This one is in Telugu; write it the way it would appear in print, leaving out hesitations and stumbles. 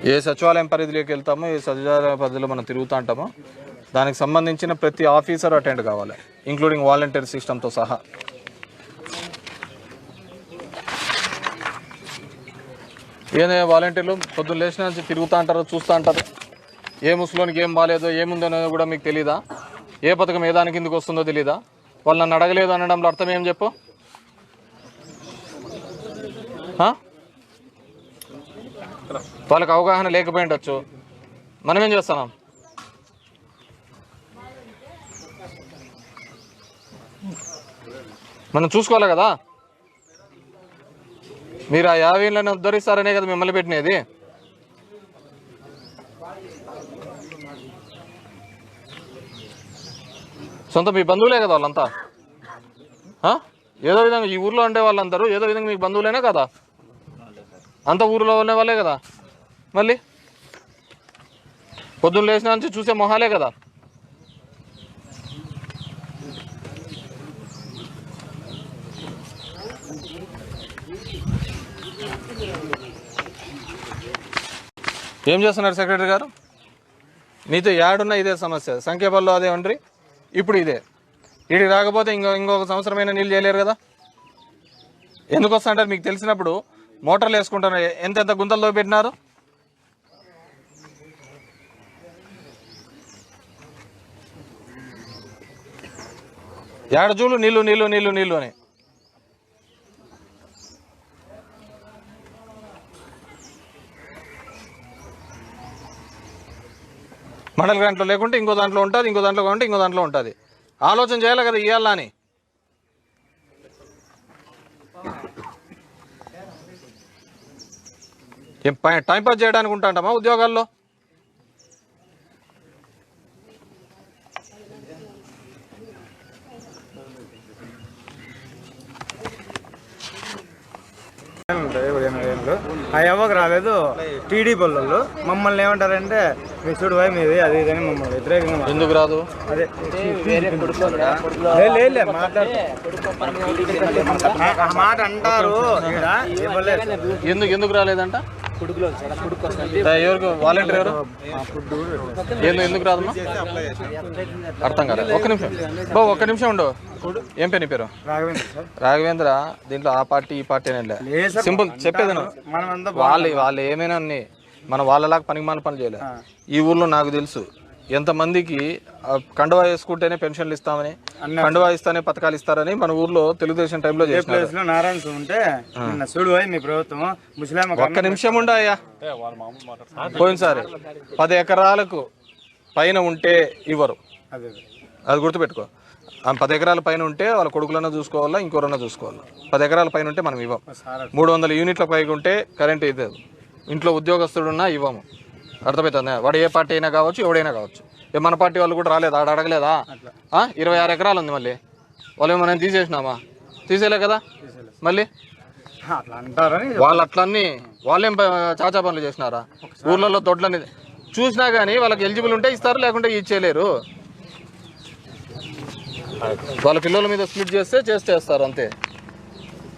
ఏ సచివాలయం పరిధిలోకి వెళ్తామో ఏ సచివాలయ పరిధిలో మనం తిరుగుతూ ఉంటామో దానికి సంబంధించిన ప్రతి ఆఫీసర్ అటెండ్ కావాలి, ఇంక్లూడింగ్ వాలంటీర్ సిస్టమ్తో సహా. ఏదైనా వాలంటీర్లు పొద్దున్న లేచిన నుంచి తిరుగుతూ అంటారు, చూస్తూ అంటారు. ఏ ముసలోనికి ఏం బాగాలేదో ఏముందో కూడా మీకు తెలీదా? ఏ పథకం ఏ దాని కిందకు వస్తుందో తెలీదా? వాళ్ళు నన్ను అడగలేదు అనడంలో అర్థం ఏం చెప్పు? వాళ్ళకి అవగాహన లేకపోయి ఉండొచ్చు. మనమేం చేస్తున్నాం? మనం చూసుకోవాలి కదా. మీరు ఆ 50 ఏళ్ళని ఉద్ధరిస్తారనే కదా మిమ్మల్ని పెట్టినది. సొంత మీ బంధువులే కదా వాళ్ళంతా. ఏదో విధంగా ఈ ఊర్లో ఉండే వాళ్ళందరూ ఏదో విధంగా మీకు బంధువులేనే కదా, అంత ఊరిలో ఉండే వాళ్ళే కదా. మళ్ళీ పొద్దున్న లేచిన నుంచి చూసే మొహాలే కదా. ఏం చేస్తున్నారు సెక్రటరీ గారు? మీతో ఏడున్నా ఇదే సమస్య. సంఖ్యాబల్లో అదే ఉండ్రి, ఇప్పుడు ఇదే. వీడికి రాకపోతే ఇంకొక సంవత్సరమైనా నీళ్ళు చేయలేరు కదా. ఎందుకు వస్తుంటారు? మీకు తెలిసినప్పుడు మోటార్లు వేసుకుంటారు. ఎంత గుంతల్లో పెట్టినారు? ఏడజూలు నీళ్ళు నీళ్ళు నీళ్ళు నీళ్ళు అని. మండల గ్రాంట్లో లేకుంటే ఇంకో దాంట్లో ఉంటుంది, ఇంకో దాంట్లో కాకుంటే ఇంకో దాంట్లో ఉంటుంది. ఆలోచన చేయాలి కదా ఇవ్వాలా అని. టైంపాస్ చేయడానికి ఉంటాంటామా ఉద్యోగాల్లో? ఆ ఎవ్వకు రాలేదు. టీడీపీ వాళ్ళు మమ్మల్ని ఏమంటారంటే మీ చూడు భయ మీది అది ఇదని మమ్మల్ని వ్యతిరేకంగా. ఎందుకు రాదు? అదే మాట అంటారు. ఎందుకు రాలేదంట? ఎవరికి? వాలంటీర్ ఎవరు? ఎందుకు రాదమ్మా? అర్థం కాలేదు. ఒక్క నిమిషం ఉండు. ఏం పేరు నీ పేరు? రాఘవేంద్ర. దీంట్లో ఆ పార్టీ ఈ పార్టీ అనే సింపుల్ చెప్పేది. వాళ్ళు ఏమైనా మనం వాళ్ళలాగా పనికిమాల పని చేయలేదు. ఈ ఊర్లో నాకు తెలుసు ఎంతమందికి కండువా వేసుకుంటేనే పెన్షన్లు ఇస్తామని, కండువా ఇస్తానే పథకాలు ఇస్తారని మన ఊర్లో తెలుగుదేశం టైంలో చేసిన నారాయణ ఉంటే మీ ప్రభుత్వం ముస్లిం. ఒక్క నిమిషం ఉండయా. పోయినసారి 10 ఎకరాలకు పైన ఉంటే ఇవ్వరు, అది గుర్తుపెట్టుకో. 10 ఎకరాల పైన ఉంటే వాళ్ళ కొడుకులన్నా చూసుకోవాలా, ఇంకోరన్నా చూసుకోవాలా. 10 ఎకరాల పైన ఉంటే మనం ఇవ్వం. 300 యూనిట్ల పైకి ఉంటే కరెంట్ ఇవ్వదు. ఇంట్లో ఉద్యోగస్తుడున్నా ఇవ్వము. అర్థమవుతుందా? వాడు ఏ పార్టీ అయినా కావచ్చు, ఎవడైనా కావచ్చు. మన పార్టీ వాళ్ళు కూడా రాలేదా? ఆడ అడగలేదా? 26 ఎకరాలు ఉంది. మళ్ళీ వాళ్ళు మనం తీసేసినామా? తీసేలే కదా. మళ్ళీ వాళ్ళు అట్లన్నీ వాళ్ళేం చాచా పనులు చేసినారా? ఊర్లలో దొడ్లని చూసినా కానీ వాళ్ళకి ఎలిజిబుల్ ఉంటే ఇస్తారు, లేకుంటే ఇచ్చేయలేరు. వాళ్ళ పిల్లల మీద స్ప్లిట్ చేస్తారు అంతే.